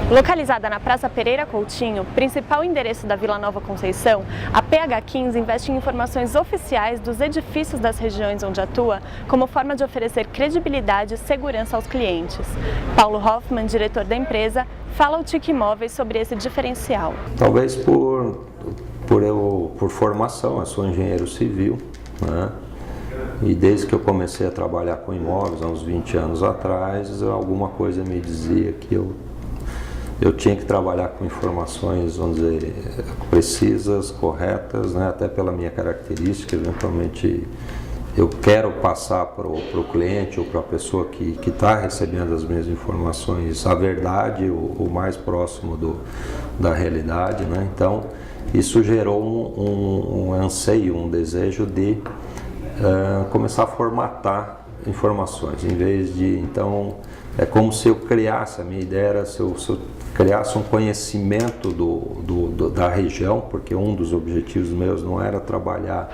Localizada na Praça Pereira Coutinho, principal endereço da Vila Nova Conceição, a PH15 investe em informações oficiais dos edifícios das regiões onde atua, como forma de oferecer credibilidade e segurança aos clientes. Paulo Hoffman, diretor da empresa, fala ao TIC Imóveis sobre esse diferencial. Talvez por formação, eu sou engenheiro civil, né? E desde que eu comecei a trabalhar com imóveis, há uns 20 anos atrás, alguma coisa me dizia que eu tinha que trabalhar com informações, vamos dizer, precisas, corretas, né? Até pela minha característica, eventualmente eu quero passar para o cliente ou para a pessoa que está recebendo as minhas informações a verdade, o mais próximo da realidade, né? Então, isso gerou um anseio, um desejo de começar a formatar informações, em vez de, então, é como se eu criasse, a minha ideia era se eu criasse um conhecimento da região, porque um dos objetivos meus não era trabalhar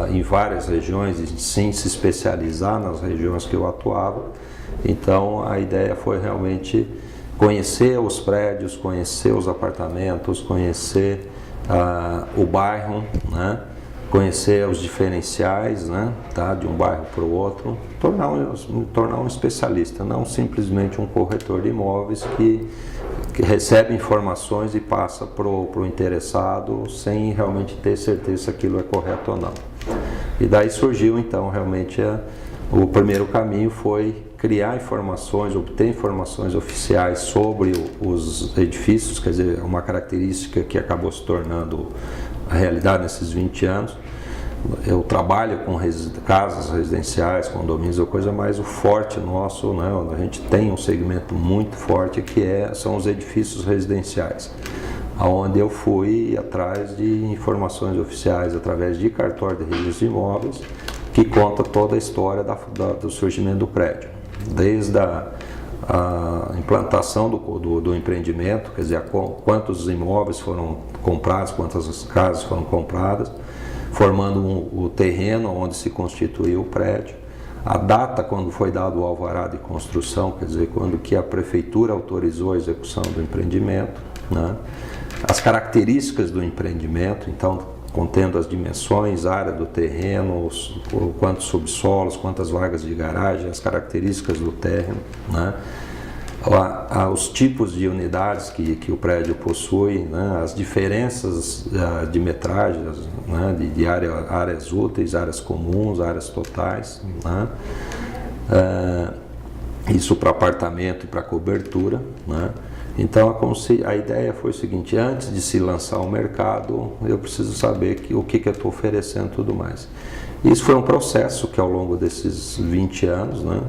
em várias regiões, e sim se especializar nas regiões que eu atuava. Então a ideia foi realmente conhecer os prédios, conhecer os apartamentos, conhecer o bairro, né? Conhecer os diferenciais, né, tá, de um bairro para o outro, tornar um especialista, não simplesmente um corretor de imóveis que recebe informações e passa para o interessado sem realmente ter certeza se aquilo é correto ou não. E daí surgiu então realmente o primeiro caminho foi criar informações, obter informações oficiais sobre os edifícios, quer dizer, uma característica que acabou se tornando a realidade nesses 20 anos. Eu trabalho com casas residenciais, condomínios, é coisa mais o forte nosso, né? A gente tem um segmento muito forte que são os edifícios residenciais, onde eu fui atrás de informações oficiais através de cartório de registro de imóveis, que conta toda a história do surgimento do prédio, desde a implantação do empreendimento, quer dizer, quantos imóveis foram comprados, quantas casas foram compradas, formando o terreno onde se constituiu o prédio, a data quando foi dado o alvará de construção, quer dizer, quando que a prefeitura autorizou a execução do empreendimento, né? As características do empreendimento, então contendo as dimensões, área do terreno, quantos subsolos, quantas vagas de garagem, as características do térreo, né? Os tipos de unidades que o prédio possui, né? As diferenças de metragens, né? de áreas úteis, áreas comuns, áreas totais, né? Isso para apartamento e para cobertura, né? Então a ideia foi o seguinte: antes de se lançar ao mercado, eu preciso saber o que eu estou oferecendo e tudo mais. Isso foi um processo que ao longo desses 20 anos, né,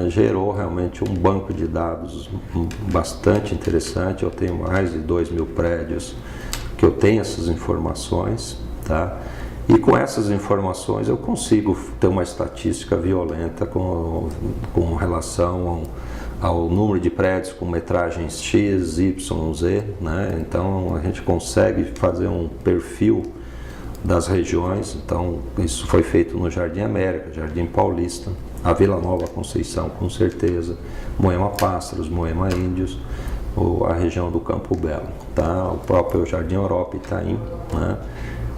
gerou realmente um banco de dados bastante interessante. Eu tenho mais de 2.000 prédios que eu tenho essas informações, tá? E com essas informações eu consigo ter uma estatística violenta com relação ao número de prédios com metragens X, Y, Z, né? Então a gente consegue fazer um perfil das regiões. Então isso foi feito no Jardim América, Jardim Paulista, a Vila Nova Conceição, com certeza, Moema Pássaro, Moema Índios, a região do Campo Belo, tá? O próprio Jardim Europa, Itaim, né?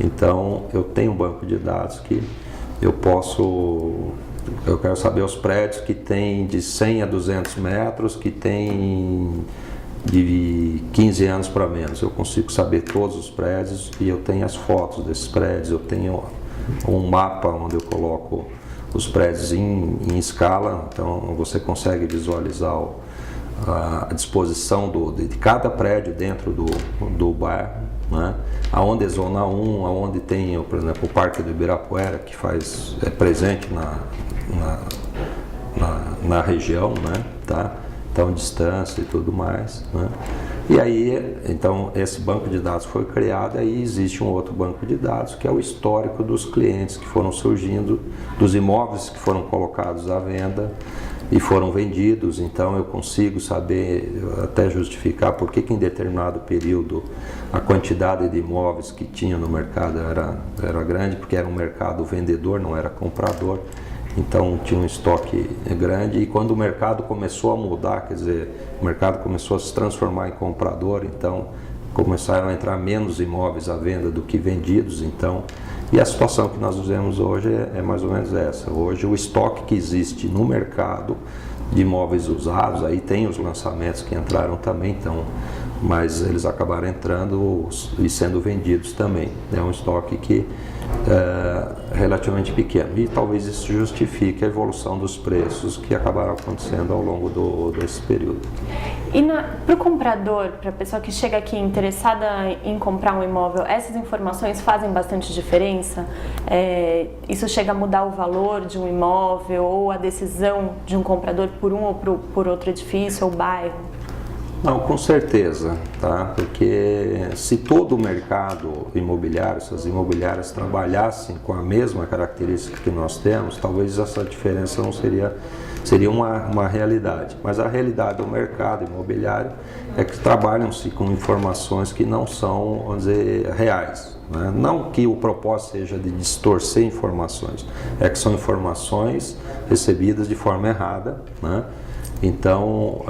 Então eu tenho um banco de dados que eu quero saber os prédios que tem de 100 a 200 metros, que tem de 15 anos para menos. Eu consigo saber todos os prédios e eu tenho as fotos desses prédios, eu tenho um mapa onde eu coloco os prédios em escala, então você consegue visualizar a disposição de cada prédio dentro do bairro, né? Aonde é zona 1, aonde tem, por exemplo, o Parque do Ibirapuera, que é presente na região, né? Tá? Então distância e tudo mais, né? E aí, então, esse banco de dados foi criado, aí existe um outro banco de dados, que é o histórico dos clientes que foram surgindo, dos imóveis que foram colocados à venda e foram vendidos. Então eu consigo saber, até justificar por que em determinado período a quantidade de imóveis que tinha no mercado era grande, porque era um mercado vendedor, não era comprador. então tinha um estoque grande, e quando o mercado começou a mudar, quer dizer, o mercado começou a se transformar em comprador, então começaram a entrar menos imóveis à venda do que vendidos, então, e a situação que nós vivemos hoje é mais ou menos essa. Hoje o estoque que existe no mercado de imóveis usados, aí tem os lançamentos que entraram também, então, mas eles acabaram entrando e sendo vendidos também. É um estoque que é relativamente pequeno, e talvez isso justifique a evolução dos preços que acabaram acontecendo ao longo desse período. E para o comprador, para a pessoa que chega aqui interessada em comprar um imóvel, essas informações fazem bastante diferença? Isso chega a mudar o valor de um imóvel ou a decisão de um comprador por um ou por outro edifício ou bairro? Não, com certeza, tá? Porque se todo o mercado imobiliário, se as imobiliárias trabalhassem com a mesma característica que nós temos, talvez essa diferença não seria uma realidade. Mas a realidade do mercado imobiliário é que trabalham-se com informações que não são, vamos dizer, reais, né? Não que o propósito seja de distorcer informações, é que são informações recebidas de forma errada, né? Então,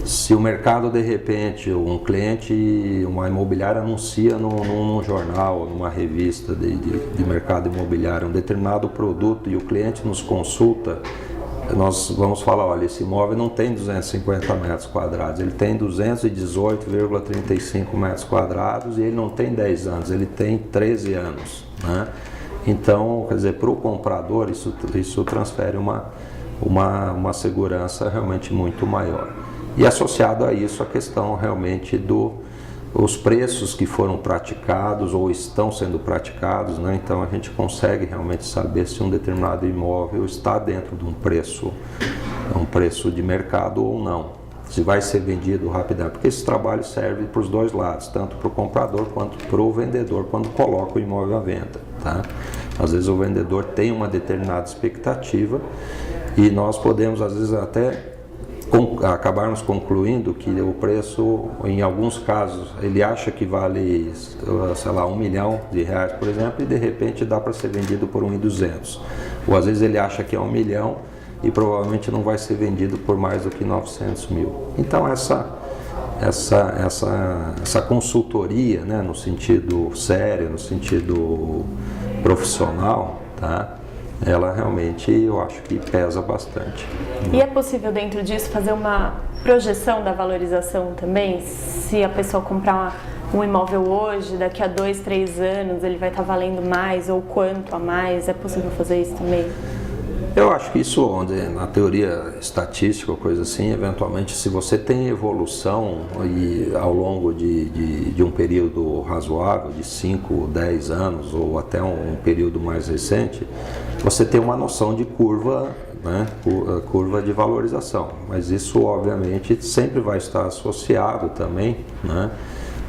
se o mercado, de repente, um cliente, uma imobiliária anuncia num jornal, numa revista de mercado imobiliário um determinado produto e o cliente nos consulta, nós vamos falar, olha, esse imóvel não tem 250 metros quadrados, ele tem 218,35 metros quadrados e ele não tem 10 anos, ele tem 13 anos, né? Então, quer dizer, para o comprador isso transfere uma segurança realmente muito maior. E associado a isso a questão realmente os preços que foram praticados ou estão sendo praticados, né? Então a gente consegue realmente saber se um determinado imóvel está dentro de um preço de mercado ou não, se vai ser vendido rapidamente, porque esse trabalho serve para os dois lados, tanto para o comprador quanto para o vendedor quando coloca o imóvel à venda, tá? Às vezes o vendedor tem uma determinada expectativa e nós podemos às vezes até acabarmos concluindo que o preço, em alguns casos, ele acha que vale, sei lá, R$1 milhão, por exemplo, e de repente dá para ser vendido por 1.200. Ou às vezes ele acha que é 1 milhão e provavelmente não vai ser vendido por mais do que 900 mil. Então essa consultoria, né, no sentido sério, no sentido profissional, tá? Ela realmente, eu acho que pesa bastante. E é possível dentro disso fazer uma projeção da valorização também? Se a pessoa comprar um imóvel hoje, daqui a 2, 3 anos ele vai estar valendo mais ou quanto a mais? É possível fazer isso também? Eu acho que isso, onde na teoria estatística ou coisa assim, eventualmente, se você tem evolução e ao longo de um período razoável, de 5, 10 anos ou até um período mais recente, você tem uma noção de curva, né, curva de valorização. Mas isso, obviamente, sempre vai estar associado também, né,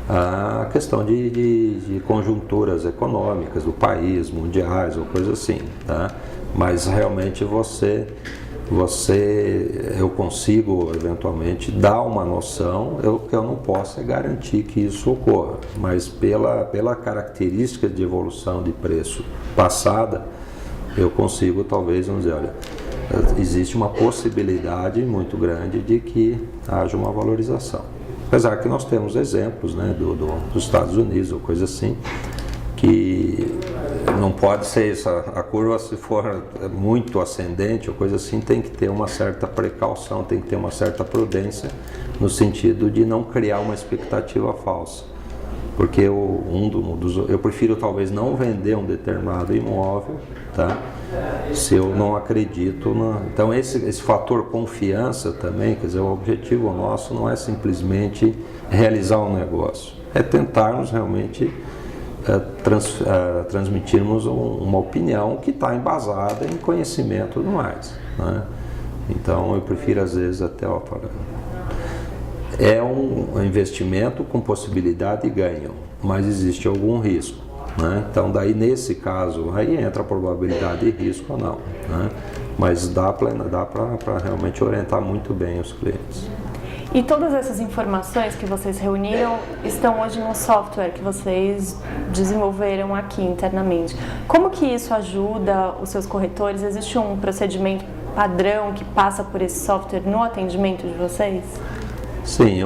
à questão de conjunturas econômicas do país, mundiais ou coisa assim, tá? Mas realmente eu consigo eventualmente dar uma noção, o que eu não posso é garantir que isso ocorra, mas pela característica de evolução de preço passada, eu consigo talvez, vamos dizer, olha, existe uma possibilidade muito grande de que haja uma valorização. Apesar que nós temos exemplos, né, dos Estados Unidos ou coisa assim, que não pode ser isso, a curva, se for muito ascendente ou coisa assim, tem que ter uma certa precaução, tem que ter uma certa prudência no sentido de não criar uma expectativa falsa. Porque eu prefiro talvez não vender um determinado imóvel, tá? Se eu não acredito Então esse fator confiança também, quer dizer, o objetivo nosso não é simplesmente realizar um negócio, é tentarmos realmente transmitirmos uma opinião que está embasada em conhecimento e tudo mais, né? Então eu prefiro às vezes até é um investimento com possibilidade de ganho, mas existe algum risco, né? Então daí nesse caso aí entra a probabilidade de risco ou não, né? Mas dá para realmente orientar muito bem os clientes. E todas essas informações que vocês reuniram estão hoje no software que vocês desenvolveram aqui internamente. Como que isso ajuda os seus corretores? Existe um procedimento padrão que passa por esse software no atendimento de vocês? Sim,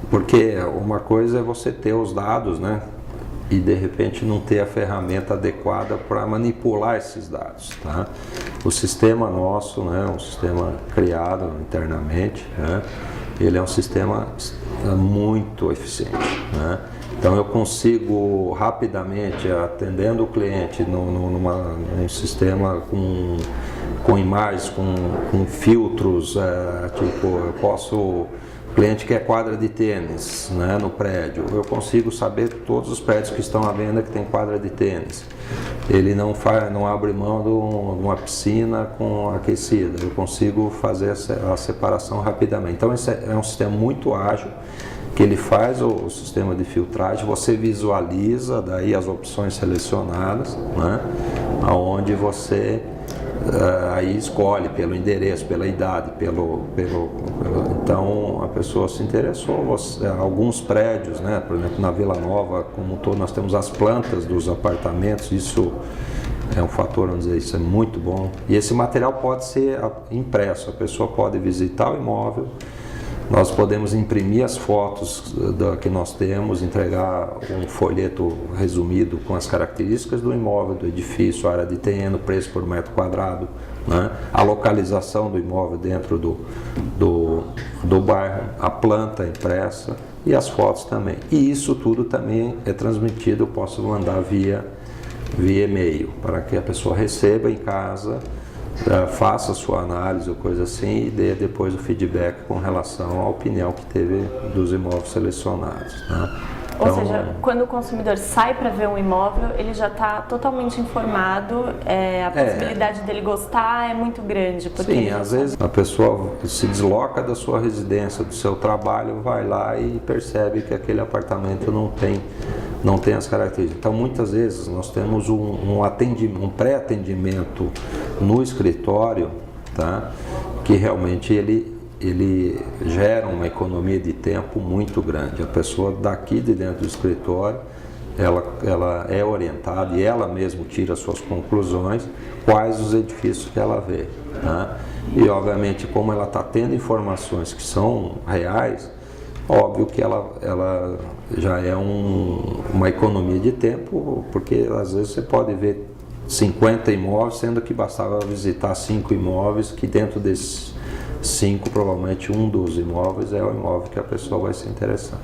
porque uma coisa é você ter os dados, né? E de repente não ter a ferramenta adequada para manipular esses dados, tá? O sistema nosso, né, um sistema criado internamente, né, ele é um sistema muito eficiente, né? Então eu consigo rapidamente, atendendo o cliente num sistema com imagens, com filtros, tipo, eu posso... O cliente quer quadra de tênis, né, no prédio, eu consigo saber todos os prédios que estão à venda que tem quadra de tênis. Ele não abre mão de uma piscina com aquecida, eu consigo fazer a separação rapidamente. Então esse é um sistema muito ágil, que ele faz o sistema de filtragem, você visualiza daí as opções selecionadas, né, onde você aí escolhe pelo endereço, pela idade, então a pessoa se interessou. Alguns prédios, né, por exemplo na Vila Nova, como um todo, nós temos as plantas dos apartamentos, isso é um fator, vamos dizer, isso é muito bom. E esse material pode ser impresso, a pessoa pode visitar o imóvel, nós podemos imprimir as fotos que nós temos, entregar um folheto resumido com as características do imóvel, do edifício, área de terreno, preço por metro quadrado, né? A localização do imóvel dentro do bairro, a planta impressa e as fotos também. E isso tudo também é transmitido, eu posso mandar via e-mail, para que a pessoa receba em casa, faça a sua análise ou coisa assim e dê depois o feedback com relação à opinião que teve dos imóveis selecionados, né? Ou seja, quando o consumidor sai para ver um imóvel, ele já está totalmente informado, a possibilidade dele gostar é muito grande. Sim, às vezes a pessoa se desloca da sua residência, do seu trabalho, vai lá e percebe que aquele apartamento não tem as características. Então muitas vezes nós temos um pré-atendimento no escritório, tá? Que realmente ele gera uma economia de tempo muito grande. A pessoa daqui de dentro do escritório, ela é orientada e ela mesma tira suas conclusões, quais os edifícios que ela vê, tá? E obviamente, como ela está tendo informações que são reais, óbvio que ela já é uma economia de tempo, porque às vezes você pode ver 50 imóveis, sendo que bastava visitar 5 imóveis, que dentro desses 5, provavelmente um dos imóveis é o imóvel que a pessoa vai se interessar.